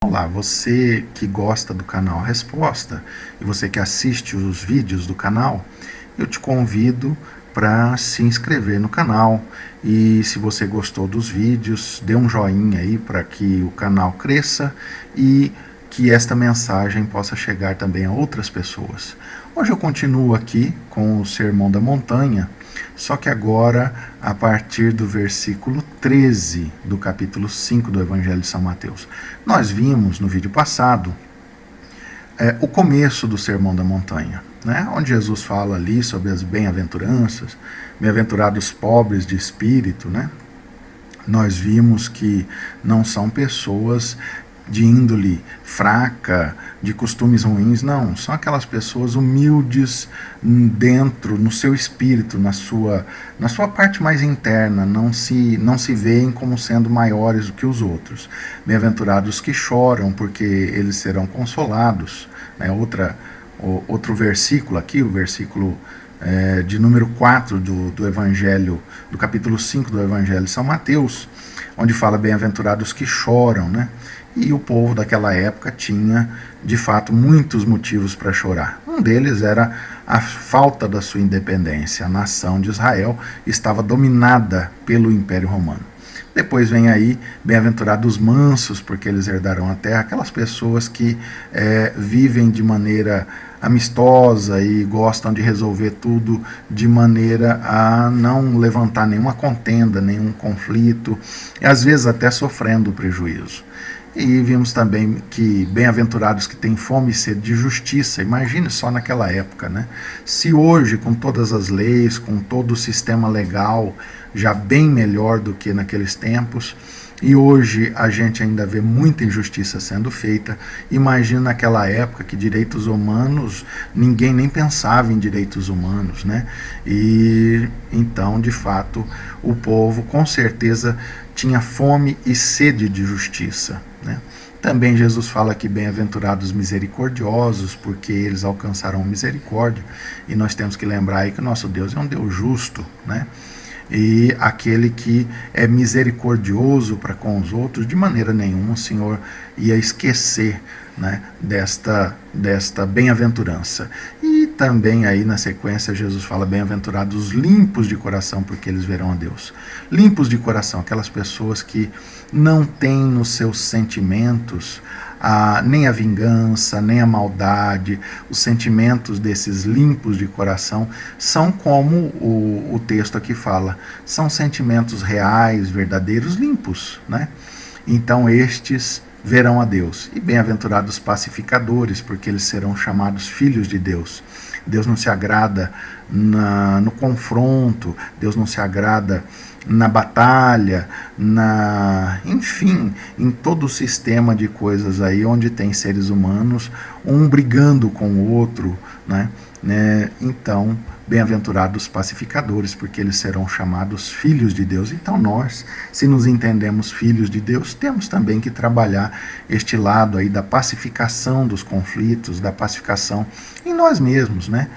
Olá, você que gosta do canal Resposta e você que assiste os vídeos do canal, eu te convido para se inscrever no canal e, se você gostou dos vídeos, dê um joinha aí para que o canal cresça e que esta mensagem possa chegar também a outras pessoas. Hoje eu continuo aqui com o Sermão da Montanha, só que agora a partir do versículo 13 do capítulo 5 do Evangelho de São Mateus. Nós vimos no vídeo passado o começo do Sermão da Montanha, né? Onde Jesus fala ali sobre as bem-aventuranças, bem-aventurados pobres de espírito, né? Nós vimos que não são pessoas de índole fraca, de costumes ruins, não, são aquelas pessoas humildes dentro, no seu espírito, na sua parte mais interna, não se veem como sendo maiores do que os outros. Bem-aventurados que choram, porque eles serão consolados, né? Outro versículo aqui, o versículo de número 4 do Evangelho, do capítulo 5 do Evangelho de São Mateus, onde fala bem-aventurados que choram, né? E o povo daquela época tinha, de fato, muitos motivos para chorar. Um deles era a falta da sua independência. A nação de Israel estava dominada pelo Império Romano. Depois vem aí, bem-aventurados mansos, porque eles herdarão a terra. Aquelas pessoas que vivem de maneira amistosa e gostam de resolver tudo de maneira a não levantar nenhuma contenda, nenhum conflito, e às vezes até sofrendo prejuízo. E vimos também que bem-aventurados que têm fome e sede de justiça. Imagine só naquela época, né? Se hoje, com todas as leis, com todo o sistema legal, já bem melhor do que naqueles tempos, e hoje a gente ainda vê muita injustiça sendo feita, imagina naquela época que direitos humanos, ninguém nem pensava em direitos humanos, né? E então, de fato, o povo com certeza tinha fome e sede de justiça, né? Também Jesus fala que bem-aventurados misericordiosos, porque eles alcançarão misericórdia, e nós temos que lembrar aí que o nosso Deus é um Deus justo, né? E aquele que é misericordioso para com os outros, de maneira nenhuma o Senhor ia esquecer, né, desta bem-aventurança. E também aí na sequência Jesus fala bem-aventurados limpos de coração, porque eles verão a Deus. Limpos de coração, aquelas pessoas que não têm nos seus sentimentos nem a vingança, nem a maldade. Os sentimentos desses limpos de coração são como o texto aqui fala, são sentimentos reais, verdadeiros, limpos, né? Então estes verão a Deus. E bem-aventurados pacificadores, porque eles serão chamados filhos de Deus. Deus não se agrada no confronto, Deus não se agrada na batalha, enfim, em todo o sistema de coisas aí onde tem seres humanos, um brigando com o outro, né? Então, bem-aventurados pacificadores, porque eles serão chamados filhos de Deus. Então nós, se nos entendemos filhos de Deus, temos também que trabalhar este lado aí da pacificação dos conflitos, da pacificação em nós mesmos, né?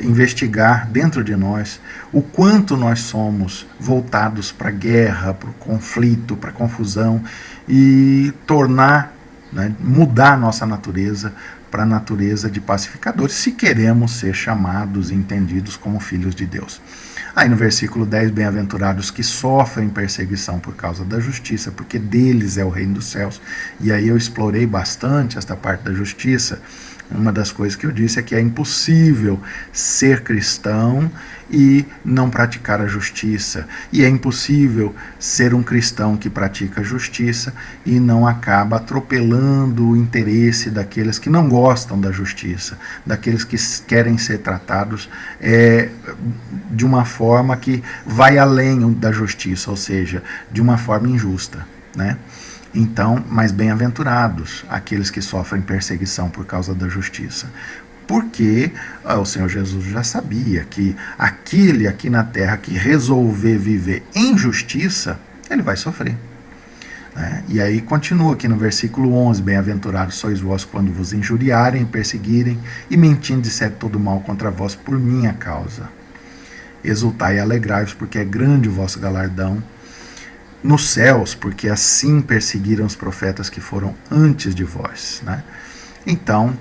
Investigar dentro de nós o quanto nós somos voltados para a guerra, para o conflito, para a confusão, e tornar, né, mudar a nossa natureza para a natureza de pacificadores, se queremos ser chamados e entendidos como filhos de Deus. Aí no versículo 10, bem-aventurados que sofrem perseguição por causa da justiça, porque deles é o reino dos céus. E aí eu explorei bastante esta parte da justiça. Uma das coisas que eu disse é que é impossível ser cristão e não praticar a justiça. E é impossível ser um cristão que pratica a justiça e não acaba atropelando o interesse daqueles que não gostam da justiça, daqueles que querem ser tratados de uma forma que vai além da justiça, ou seja, de uma forma injusta, né? Então, mas bem-aventurados aqueles que sofrem perseguição por causa da justiça. Porque o Senhor Jesus já sabia que aquele aqui na terra que resolver viver em justiça, ele vai sofrer. né? E aí continua aqui no versículo 11, bem-aventurados sois vós quando vos injuriarem, perseguirem e mentindo disserem todo mal contra vós por minha causa. Exultai e alegrai-vos, porque é grande o vosso galardão nos céus, porque assim perseguiram os profetas que foram antes de vós, né? Então,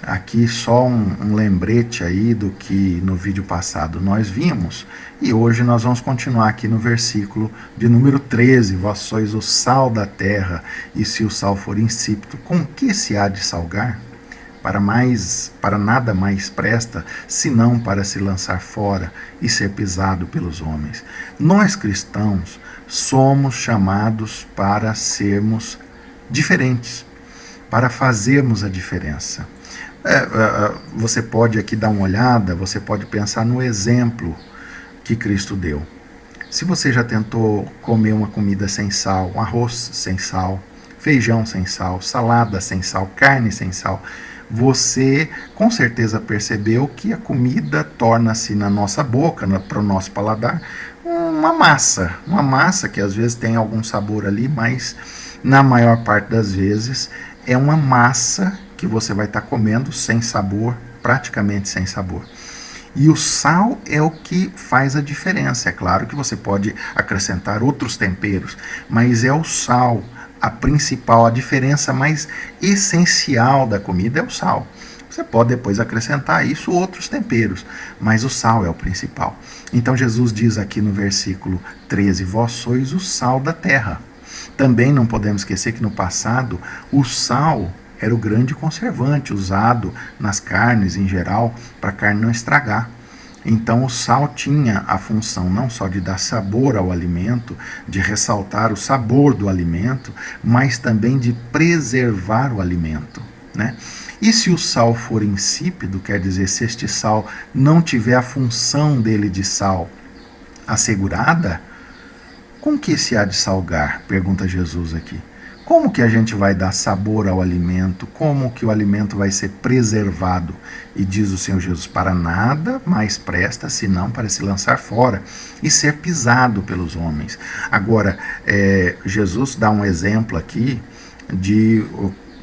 aqui só um lembrete aí do que no vídeo passado nós vimos, e hoje nós vamos continuar aqui no versículo de número 13, vós sois o sal da terra, e se o sal for insípido, com que se há de salgar? Para nada mais presta, senão para se lançar fora e ser pisado pelos homens. Nós cristãos somos chamados para sermos diferentes, para fazermos a diferença. Você pode aqui dar uma olhada, você pode pensar no exemplo que Cristo deu. Se você já tentou comer uma comida sem sal, um arroz sem sal, feijão sem sal, salada sem sal, carne sem sal, você com certeza percebeu que a comida torna-se na nossa boca, para o nosso paladar, uma massa que às vezes tem algum sabor ali, mas na maior parte das vezes é uma massa que você vai estar comendo sem sabor, praticamente sem sabor. E o sal é o que faz a diferença. É claro que você pode acrescentar outros temperos, mas é o sal. A principal, a diferença mais essencial da comida é o sal. Você pode depois acrescentar a isso outros temperos, mas o sal é o principal. Então Jesus diz aqui no versículo 13, vós sois o sal da terra. Também não podemos esquecer que no passado o sal era o grande conservante usado nas carnes em geral, para a carne não estragar. Então o sal tinha a função não só de dar sabor ao alimento, de ressaltar o sabor do alimento, mas também de preservar o alimento, né? E se o sal for insípido, quer dizer, se este sal não tiver a função dele de sal assegurada, com que se há de salgar? Pergunta Jesus aqui. Como que a gente vai dar sabor ao alimento? Como que o alimento vai ser preservado? E diz o Senhor Jesus, para nada mais presta, senão para se lançar fora e ser pisado pelos homens. Agora, Jesus dá um exemplo aqui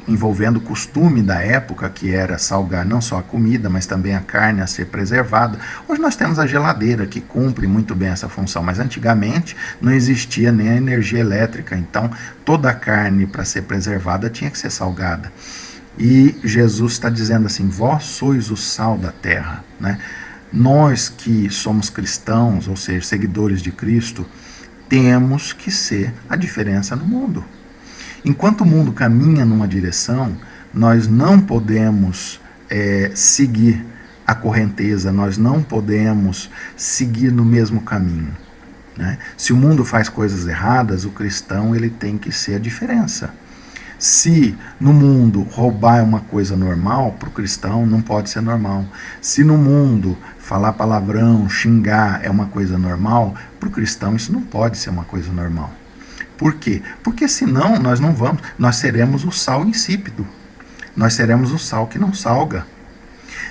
envolvendo o costume da época, que era salgar não só a comida, mas também a carne a ser preservada. Hoje nós temos a geladeira, que cumpre muito bem essa função, mas antigamente não existia nem a energia elétrica, então toda a carne para ser preservada tinha que ser salgada. E Jesus está dizendo assim, vós sois o sal da terra, né? Nós que somos cristãos, ou seja, seguidores de Cristo, temos que ser a diferença no mundo. Enquanto o mundo caminha numa direção, nós não podemos seguir a correnteza, nós não podemos seguir no mesmo caminho, né? Se o mundo faz coisas erradas, o cristão ele tem que ser a diferença. Se no mundo roubar é uma coisa normal, para o cristão não pode ser normal. Se no mundo falar palavrão, xingar é uma coisa normal, para o cristão isso não pode ser uma coisa normal. Por quê? Porque senão nós seremos o sal insípido. Nós seremos o sal que não salga.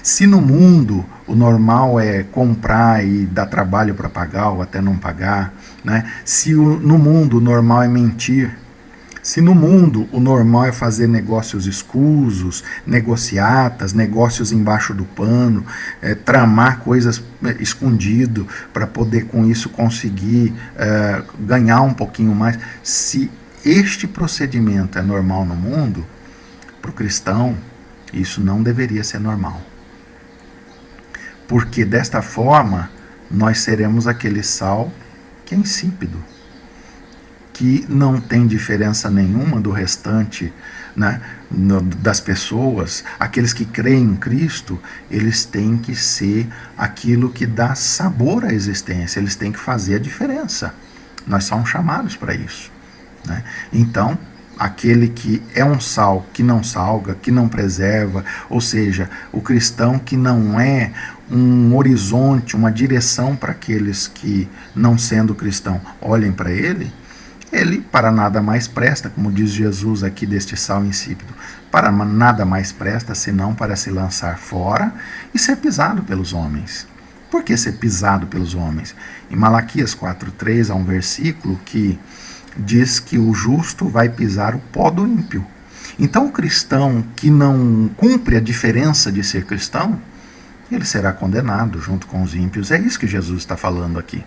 Se no mundo o normal é comprar e dar trabalho para pagar ou até não pagar, né? Se no mundo o normal é mentir, se no mundo o normal é fazer negócios escusos, negociatas, negócios embaixo do pano, tramar coisas escondido para poder com isso conseguir ganhar um pouquinho mais, se este procedimento é normal no mundo, para o cristão isso não deveria ser normal. Porque desta forma nós seremos aquele sal que é insípido, que não tem diferença nenhuma do restante, né, das pessoas. Aqueles que creem em Cristo, eles têm que ser aquilo que dá sabor à existência, eles têm que fazer a diferença. Nós somos chamados para isso, né? Então, aquele que é um sal que não salga, que não preserva, ou seja, o cristão que não é um horizonte, uma direção para aqueles que, não sendo cristão, olhem para ele para nada mais presta, como diz Jesus aqui deste sal insípido, para nada mais presta senão para se lançar fora e ser pisado pelos homens. Por que ser pisado pelos homens? Em Malaquias 4,3 há um versículo que diz que o justo vai pisar o pó do ímpio. Então o cristão que não cumpre a diferença de ser cristão, ele será condenado junto com os ímpios. É isso que Jesus está falando aqui.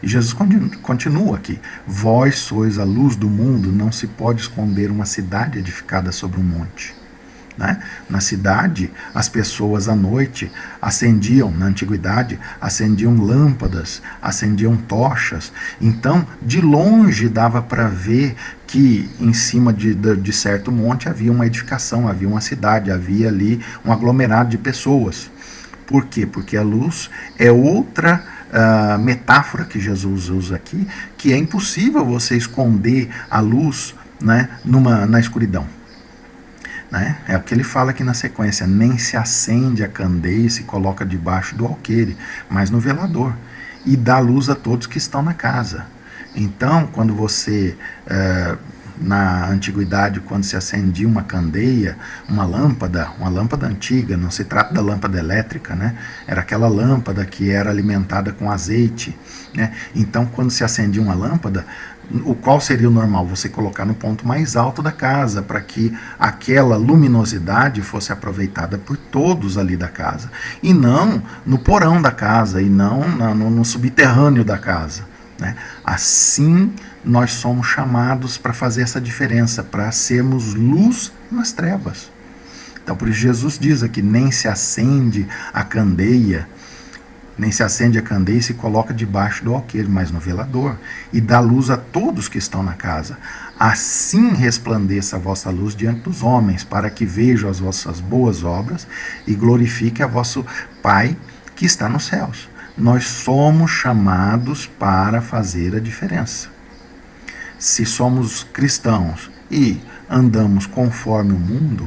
E Jesus continua aqui: vós sois a luz do mundo, não se pode esconder uma cidade edificada sobre um monte. Né? Na cidade, as pessoas à noite acendiam, na antiguidade, acendiam lâmpadas, acendiam tochas. Então, de longe dava para ver que em cima de certo monte havia uma edificação, havia uma cidade, havia ali um aglomerado de pessoas. Por quê? Porque a luz é outra metáfora que Jesus usa aqui, que é impossível você esconder a luz, né, na escuridão. Né? É o que ele fala aqui na sequência: nem se acende a candeia e se coloca debaixo do alqueire, mas no velador, e dá luz a todos que estão na casa. Então, quando você, na antiguidade, quando se acendia uma candeia, uma lâmpada antiga, não se trata da lâmpada elétrica, né? Era aquela lâmpada que era alimentada com azeite, né? Então, quando se acendia uma lâmpada, o qual seria o normal? Você colocar no ponto mais alto da casa, para que aquela luminosidade fosse aproveitada por todos ali da casa, e não no porão da casa, e não no subterrâneo da casa. Né? Assim, nós somos chamados para fazer essa diferença, para sermos luz nas trevas. Então, por isso Jesus diz aqui: nem se acende a candeia, e se coloca debaixo do alqueire, mas no velador, e dá luz a todos que estão na casa. Assim resplandeça a vossa luz diante dos homens, para que vejam as vossas boas obras e glorifique a vosso Pai que está nos céus. Nós somos chamados para fazer a diferença. Se somos cristãos e andamos conforme o mundo,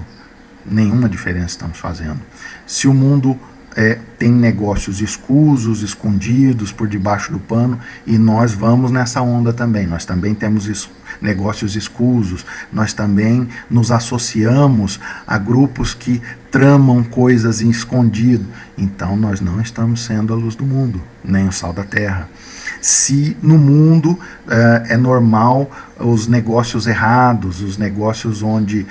nenhuma diferença estamos fazendo. Se o mundo tem negócios escusos, escondidos por debaixo do pano, e nós vamos nessa onda também. Nós também temos negócios escusos, nós também nos associamos a grupos que tramam coisas em escondido. Então nós não estamos sendo a luz do mundo, nem o sal da terra. Se no mundo é normal os negócios errados, os negócios onde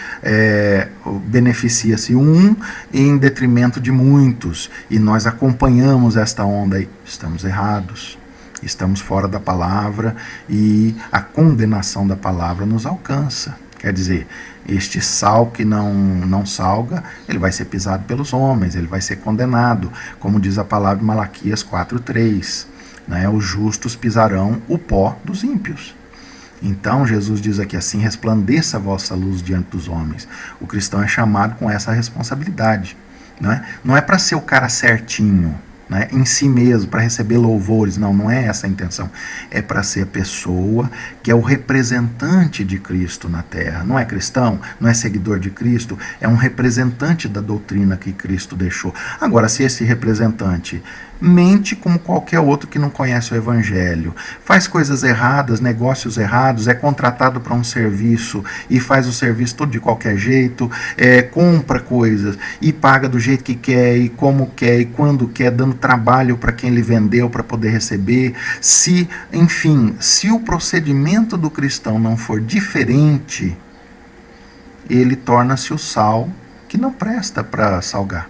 beneficia-se um em detrimento de muitos, e nós acompanhamos esta onda aí, estamos errados, estamos fora da palavra, e a condenação da palavra nos alcança. Quer dizer, este sal que não salga, ele vai ser pisado pelos homens, ele vai ser condenado, como diz a palavra de Malaquias 4:3. Né? Os justos pisarão o pó dos ímpios. Então Jesus diz aqui: assim resplandeça a vossa luz diante dos homens. O cristão é chamado com essa responsabilidade. Né? Não é para ser o cara certinho, né, em si mesmo, para receber louvores. Não é essa a intenção. É para ser a pessoa que é o representante de Cristo na terra. Não é cristão, não é seguidor de Cristo, é um representante da doutrina que Cristo deixou. Agora, se esse representante mente como qualquer outro que não conhece o Evangelho, faz coisas erradas, negócios errados, é contratado para um serviço e faz o serviço tudo de qualquer jeito, compra coisas e paga do jeito que quer, e como quer, e quando quer, dando trabalho para quem lhe vendeu para poder receber. Se o procedimento do cristão não for diferente, ele torna-se o sal que não presta para salgar.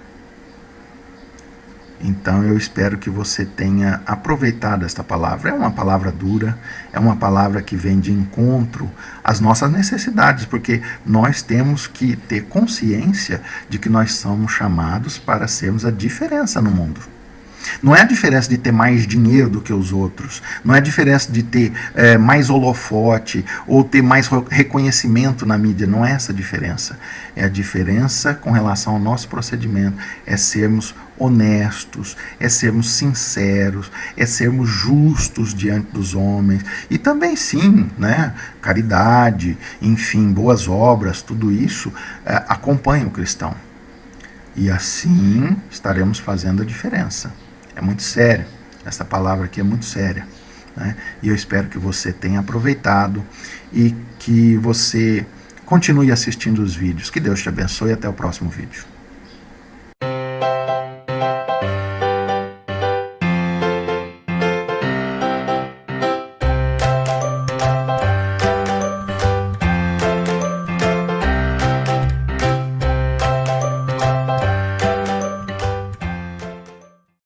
Então eu espero que você tenha aproveitado esta palavra. É uma palavra dura, é uma palavra que vem de encontro às nossas necessidades, porque nós temos que ter consciência de que nós somos chamados para sermos a diferença no mundo. Não é a diferença de ter mais dinheiro do que os outros, não é a diferença de ter mais holofote ou ter mais reconhecimento na mídia, não é essa a diferença. É a diferença com relação ao nosso procedimento, é sermos honestos, é sermos sinceros, é sermos justos diante dos homens, e também sim, né, caridade, enfim, boas obras, tudo isso acompanha o cristão. E assim estaremos fazendo a diferença. É muito sério, essa palavra aqui é muito séria, né? E eu espero que você tenha aproveitado e que você continue assistindo os vídeos. Que Deus te abençoe e até o próximo vídeo.